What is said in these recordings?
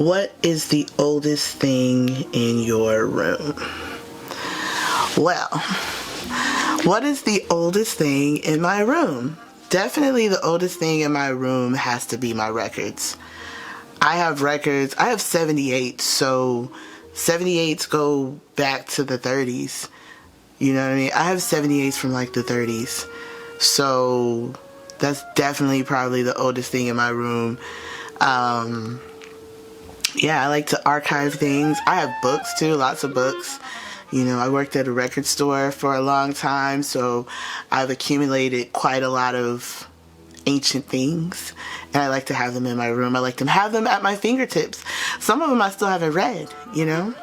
What is the oldest thing in your room? Well, what is the oldest thing in my room? Definitely the oldest thing in my room has to be my records. I have records. I have 78, so 78s go back to the 30s. You know what I mean? I have 78s from like the 30s. So that's definitely probably the oldest thing in my room. Yeah, I like to archive things. I have books too, lots of books. You know, I worked at a record store for a long time, so I've accumulated quite a lot of ancient things, and I like to have them in my room. I like to have them at my fingertips. Some of them I still haven't read, you know?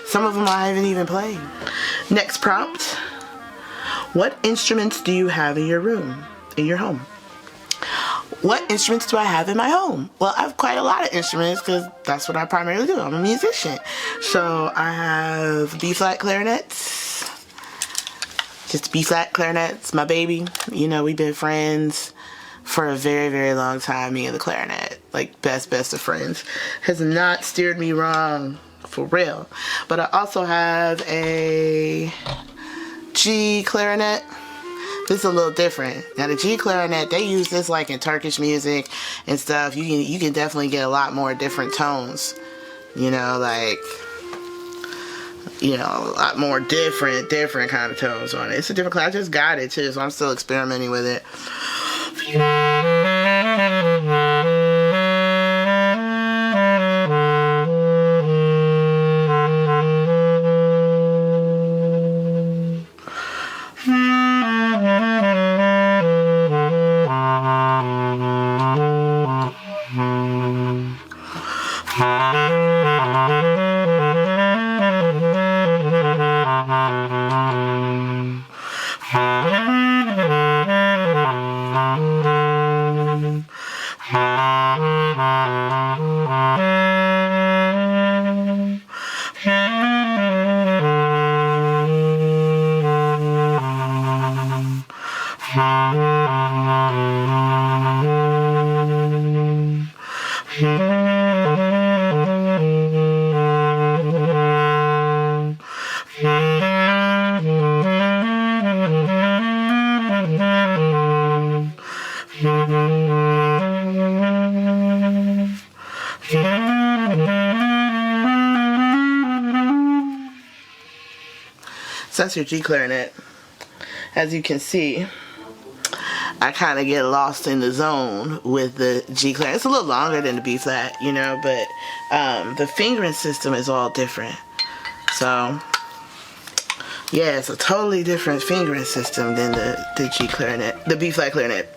Some of them I haven't even played. Next prompt. What instruments do you have in your room, in your home? What instruments do I have in my home? Well, I have quite a lot of instruments because that's what I primarily do. I'm a musician. So I have B-flat clarinets. Just B-flat clarinets, my baby. You know, we've been friends for a very, very long time, me and the clarinet. Like, best of friends. Has not steered me wrong, for real. But I also have a G clarinet. This is a little different. Now the G clarinet, they use this like in Turkish music and stuff. You can definitely get a lot more different tones. You know, like, you know, a lot more different kind of tones on it. It's a different class. I just got it too, so I'm still experimenting with it. So that's your G clarinet. As you can see, I kind of get lost in the zone with the G clarinet. It's a little longer than the B flat, you know, but the fingering system is all different. So yeah, it's a totally different fingering system than the G clarinet, the B flat clarinet.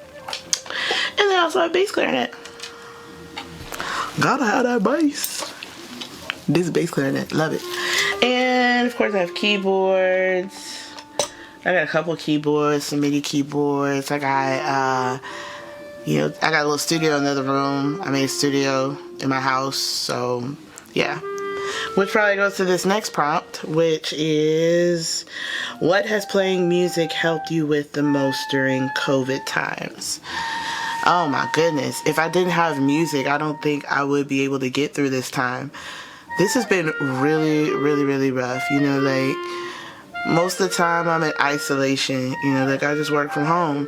And then I also have bass clarinet. Gotta have that bass. This is bass clarinet, love it. And of course I have keyboards. I got a couple keyboards, some MIDI keyboards. I got, you know, I got a little studio in the other room. I made a studio in my house, so yeah. Which probably goes to this next prompt, which is, what has playing music helped you with the most during COVID times? Oh my goodness. If I didn't have music, I don't think I would be able to get through this time. This has been really, really, really rough. You know, like, most of the time I'm in isolation. You know, like, I just work from home.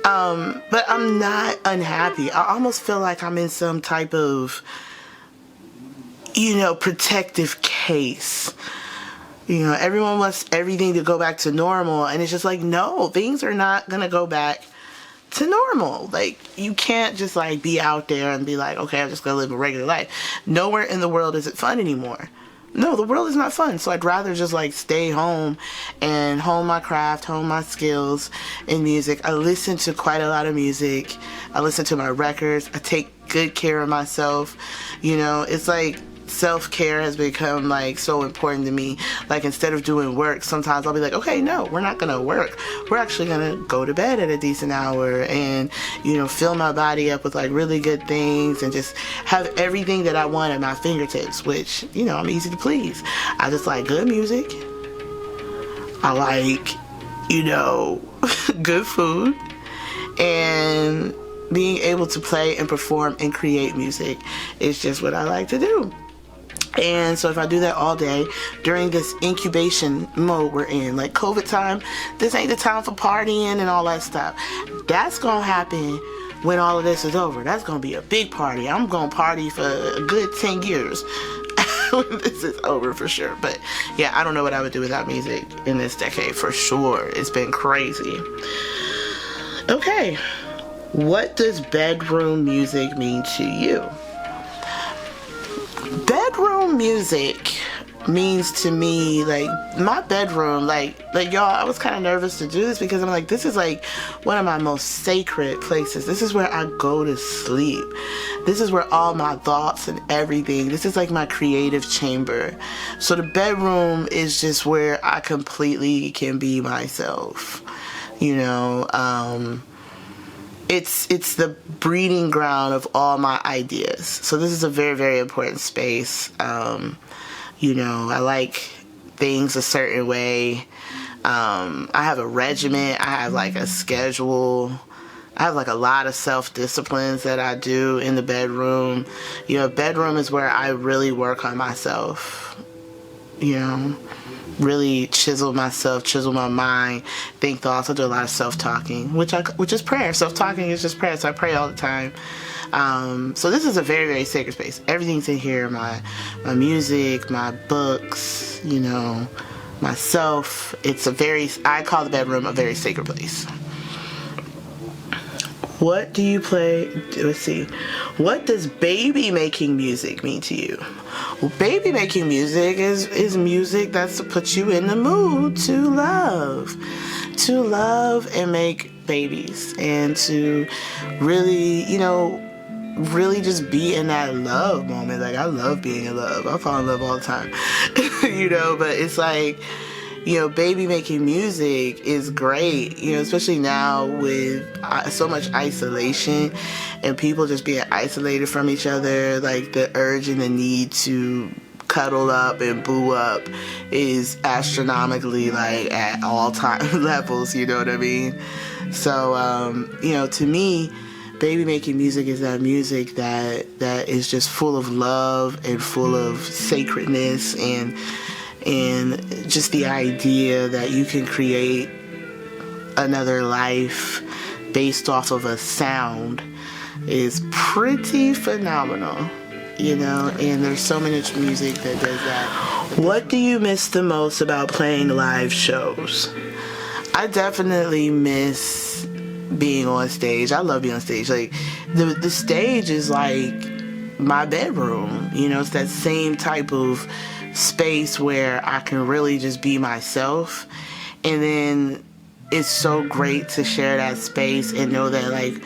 But I'm not unhappy. I almost feel like I'm in some type of, you know, protective case. You know, everyone wants everything to go back to normal. And it's just like, no, things are not going to go back to normal. Like, you can't just like be out there and be like, okay, I'm just gonna live a regular life. Nowhere in the world is it fun anymore. No, the world is not fun. So I'd rather just like stay home and hone my craft, hone my skills in music. I listen to quite a lot of music. I listen to my records. I take good care of myself. You know, it's like self-care has become like so important to me. Like, instead of doing work, sometimes I'll be like, okay, no, we're not gonna work. We're actually gonna go to bed at a decent hour and, you know, fill my body up with like really good things and just have everything that I want at my fingertips, which, you know, I'm easy to please. I just like good music. I like, you know, good food. And being able to play and perform and create music is just what I like to do. And so if I do that all day during this incubation mode we're in, like COVID time, this ain't the time for partying and all that stuff. That's going to happen when all of this is over. That's going to be a big party. I'm going to party for a good 10 years when this is over for sure. But yeah, I don't know what I would do without music in this decade for sure. It's been crazy. Okay. What does bedroom music mean to you? Bedroom music means to me, like, my bedroom, like y'all, I was kind of nervous to do this because I'm like, this is like one of my most sacred places. This is where I go to sleep. This is where all my thoughts and everything, this is like my creative chamber. So the bedroom is just where I completely can be myself, you know. It's the breeding ground of all my ideas. So this is a very, very important space. You know, I like things a certain way. I have a regiment. I have like a schedule. I have like a lot of self-disciplines that I do in the bedroom. You know, bedroom is where I really work on myself. You know, really chisel myself, chisel my mind, think thoughts. I do a lot of self-talking, which is prayer. Self-talking is just prayer, so I pray all the time. So this is a very, very sacred space. Everything's in here, my music, my books, you know, myself. I call the bedroom a very sacred place. What do you play? Let's see. What does baby making music mean to you? Well, baby making music is music that's to put you in the mood to love and make babies, and to really, you know, really just be in that love moment. Like, I love being in love. I fall in love all the time, you know, but it's like, you know, baby making music is great, you know, especially now with so much isolation and people just being isolated from each other. Like, the urge and the need to cuddle up and boo up is astronomically, like, at all-time levels, you know what I mean? So, you know, to me, baby making music is that music that is just full of love and full of sacredness, and just the idea that you can create another life based off of a sound is pretty phenomenal, you know, and there's so much music that does that. What do you miss the most about playing live shows? I definitely miss being on stage. I love being on stage. Like, the stage is like my bedroom, you know. It's that same type of space where I can really just be myself, and then it's so great to share that space and know that, like,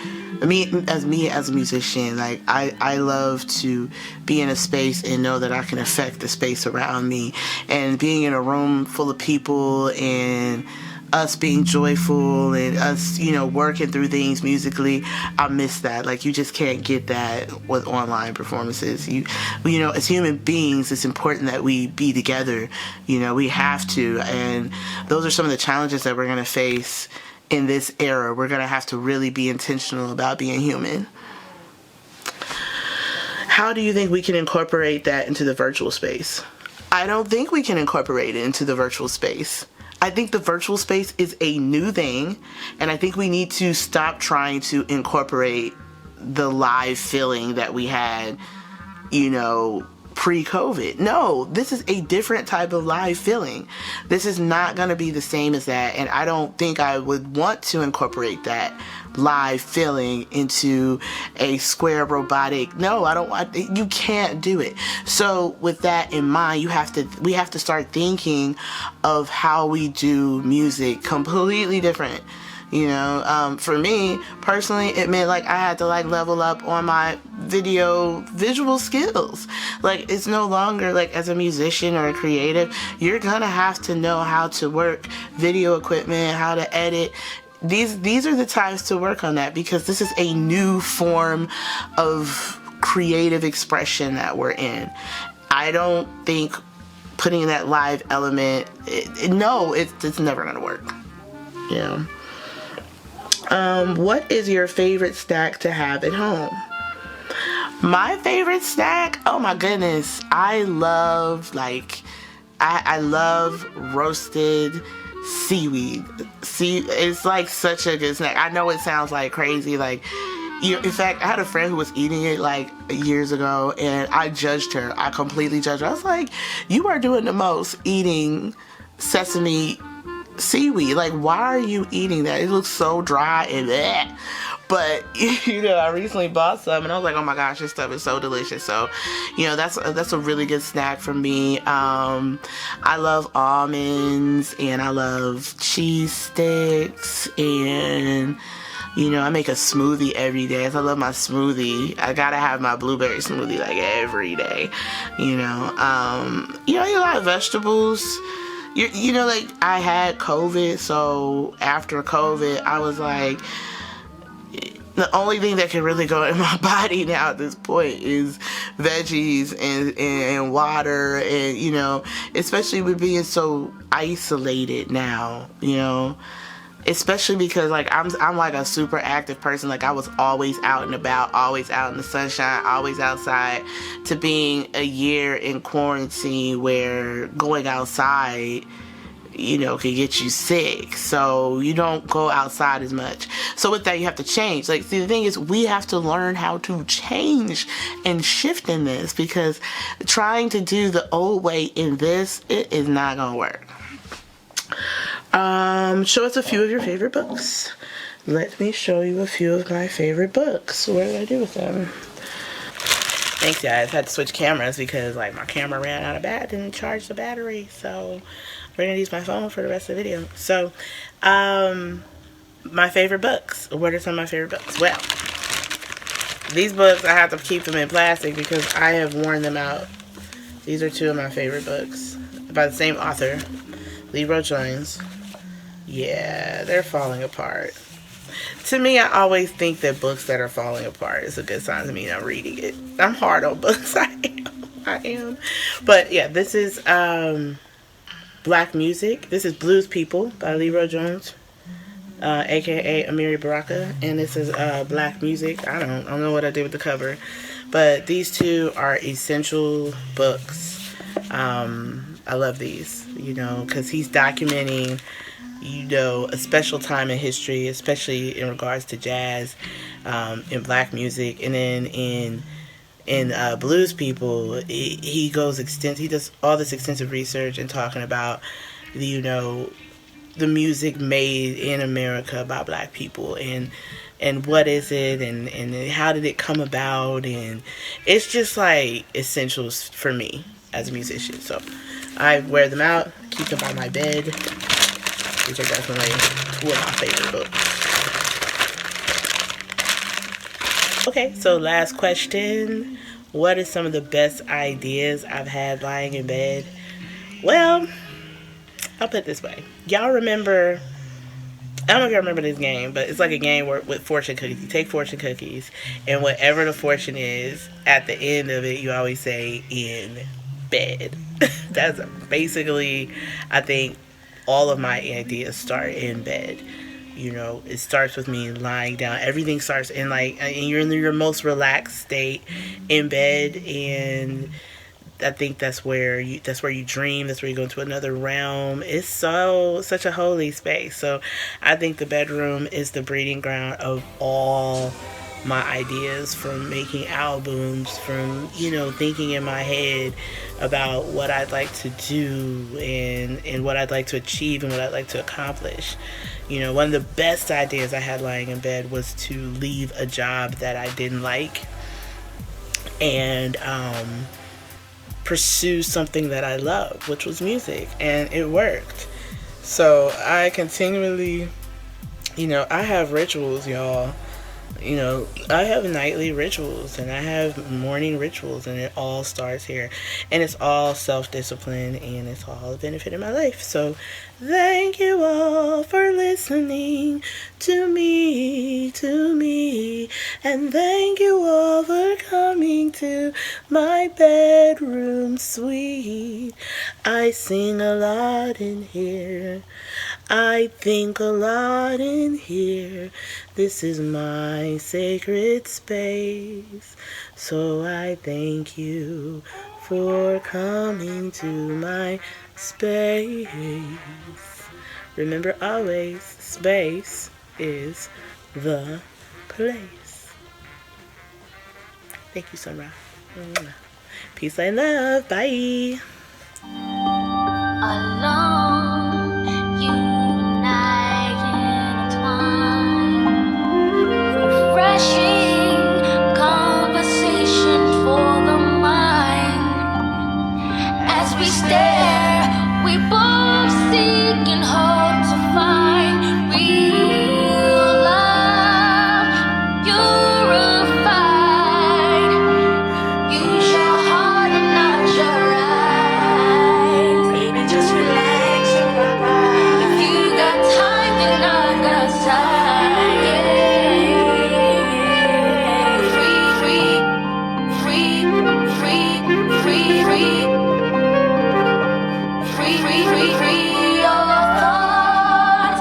me as a musician, like, I love to be in a space and know that I can affect the space around me, and being in a room full of people and us being joyful and us, you know, working through things musically. I miss that. Like, you just can't get that with online performances. You know, as human beings, it's important that we be together. You know, we have to. And those are some of the challenges that we're going to face in this era. We're going to have to really be intentional about being human. How do you think we can incorporate that into the virtual space? I don't think we can incorporate it into the virtual space. I think the virtual space is a new thing, and I think we need to stop trying to incorporate the live feeling that we had, you know, pre-COVID. No, this is a different type of live feeling. This is not going to be the same as that, and I don't think I would want to incorporate that live feeling into a square robotic. No, I don't want. You can't do it. So with that in mind, we have to start thinking of how we do music completely different. You know, for me personally, it meant like I had to like level up on my visual skills. Like, it's no longer like, as a musician or a creative, you're gonna have to know how to work video equipment, how to edit. These are the times to work on that, because this is a new form of creative expression that we're in. I don't think putting that live element, it's never gonna work. You know. What is your favorite snack to have at home? My favorite snack? Oh my goodness. I love I love roasted seaweed. See, it's like such a good snack. I know it sounds like crazy, like, you know, in fact, I had a friend who was eating it like years ago, and I judged her. I completely judged her. I was like, you are doing the most eating sesame seaweed. Like, why are you eating that? It looks so dry and bleh. But, you know, I recently bought some and I was like, oh my gosh, this stuff is so delicious. So, you know, that's a really good snack for me. I love almonds and I love cheese sticks, and, you know, I make a smoothie every day. I love my smoothie. I gotta have my blueberry smoothie like every day. You know, I eat a lot of vegetables. You know, like, I had COVID, so after COVID, I was like, the only thing that can really go in my body now at this point is veggies and water, and, you know, especially with being so isolated now, you know, especially because, like, I'm like a super active person. Like, I was always out and about, always out in the sunshine, always outside, to being a year in quarantine where going outside, you know, could get you sick. So you don't go outside as much. So with that, you have to change. Like, see, the thing is, we have to learn how to change and shift in this, because trying to do the old way in this, it is not gonna work. Show us a few of your favorite books. Let me show you a few of my favorite books. What did I do with them? Thanks, guys. I had to switch cameras because, like, my camera ran out of battery, didn't charge the battery, so we're gonna use my phone for the rest of the video. So, my favorite books. What are some of my favorite books? Well, these books, I have to keep them in plastic because I have worn them out. These are two of my favorite books by the same author, Leroy. Yeah, they're falling apart. To me, I always think that books that are falling apart is a good sign to me I'm reading it. I'm hard on books. I am. But yeah, this is Black Music. This is Blues People by Leroy Jones, aka Amiri Baraka. And this is Black Music. I don't know what I did with the cover. But these two are essential books. I love these, you know, because he's documenting, you know, a special time in history, especially in regards to jazz, in black music. And then in Blues People, he goes he does all this extensive research and talking about, you know, the music made in America by black people, and what is it, and how did it come about, and it's just like essentials for me as a musician. So I wear them out, keep them by my bed. These are definitely two of my favorite books. Okay, so last question. What are some of the best ideas I've had lying in bed? Well, I'll put it this way. Y'all remember, I don't know if y'all remember this game, but it's like a game with fortune cookies. You take fortune cookies, and whatever the fortune is, at the end of it, you always say, in bed. That's basically, I think, all of my ideas start in bed. You know, it starts with me lying down. Everything starts in, like, and you're in your most relaxed state in bed, and I think that's where you dream. That's where you go into another realm. It's such a holy space. So I think the bedroom is the breeding ground of all my ideas, from making albums, from, you know, thinking in my head about what I'd like to do and what I'd like to achieve and what I'd like to accomplish. You know, one of the best ideas I had lying in bed was to leave a job that I didn't like and pursue something that I love, which was music, and it worked. So I continually, you know, I have rituals, y'all. You know, I have nightly rituals and I have morning rituals, and it all starts here, and it's all self-discipline, and it's all a benefit in my life. So thank you all for listening to me, and thank you all for coming to my bedroom suite. I sing a lot in here. I think a lot in here. This is my sacred space. So I thank you for coming to my space. Remember always, space is the place. Thank you, Sunra. Peace and love. Bye. Alone, you and I intertwine. Refreshing conversation for the mind. As we stare, we both seek and hope to find real love, purified. Use your heart and not your eyes. Baby, just relax and ride. If you got time, then I got time. Yeah. Free, free, free, free, free, free. Free your thoughts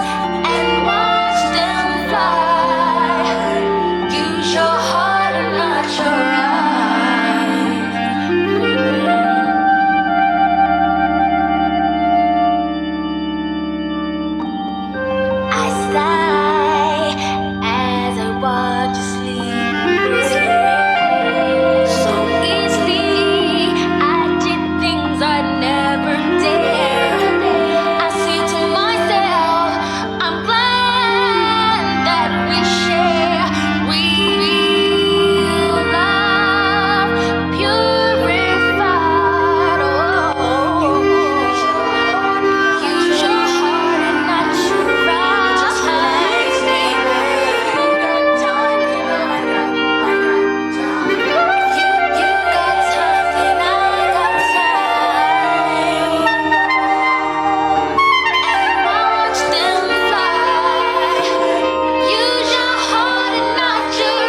and watch them fly. Use your heart and not your eyes. I sigh as I watch you sleep. So easily I did things I never dare. I say to myself, I'm glad that we share real love, purified. Oh, use your heart and not your eyes. Just relax, baby. You got time, you know I got time. You got time, then I got time. And watch them fly. Use your heart and not your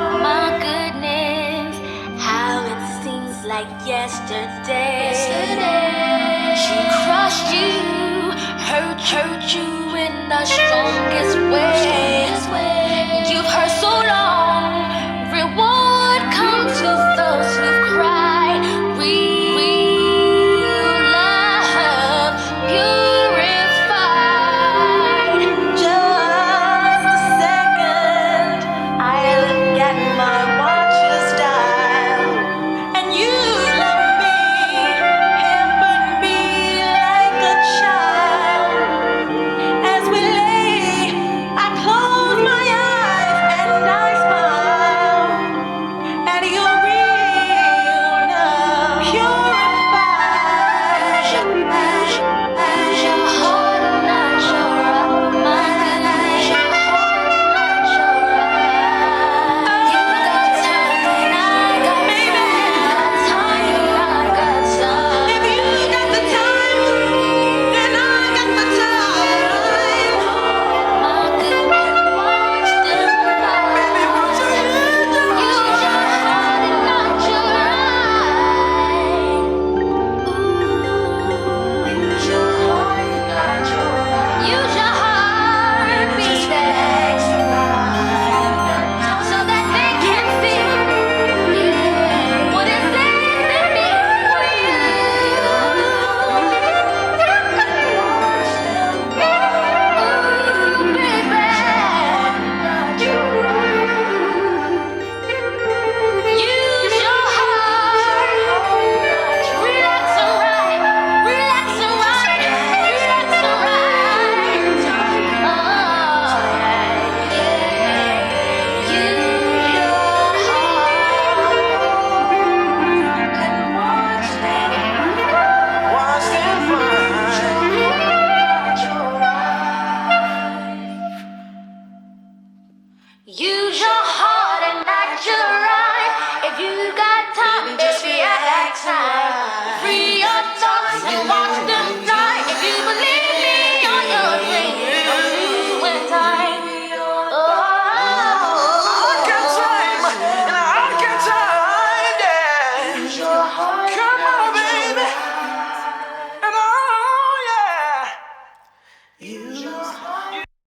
My goodness, how it seems like yesterday. She crushed you, hurt you in the strongest way.